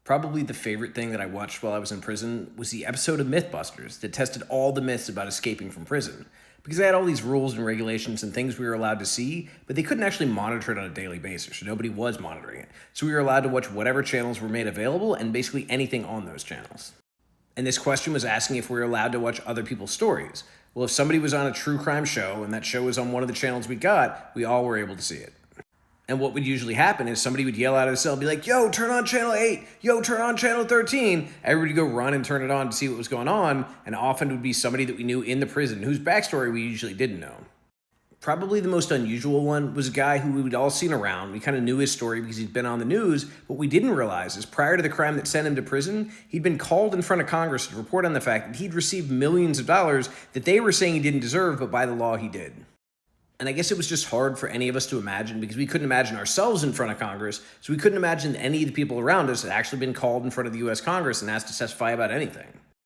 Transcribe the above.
Probably the favorite thing that I watched while I was in prison was the episode of Mythbusters that tested all the myths about escaping from prison. Because they had all these rules and regulations and things we were allowed to see, but they couldn't actually monitor it on a daily basis, so nobody was monitoring it. So we were allowed to watch whatever channels were made available and basically anything on those channels. And this question was asking if we were allowed to watch other people's stories. Well, if somebody was on a true crime show and that show was on one of the channels we got, we all were able to see it. And what would usually happen is somebody would yell out of the cell and be like, yo, turn on channel 8, yo, turn on channel 13. Everybody would go run and turn it on to see what was going on, and often it would be somebody that we knew in the prison, whose backstory we usually didn't know. Probably the most unusual one was a guy who we'd all seen around. We kind of knew his story because he'd been on the news. What we didn't realize is prior to the crime that sent him to prison, he'd been called in front of Congress to report on the fact that he'd received millions of dollars that they were saying he didn't deserve, but by the law he did. And I guess it was just hard for any of us to imagine because we couldn't imagine ourselves in front of Congress, so we couldn't imagine any of the people around us had actually been called in front of the U.S. Congress and asked to testify about anything.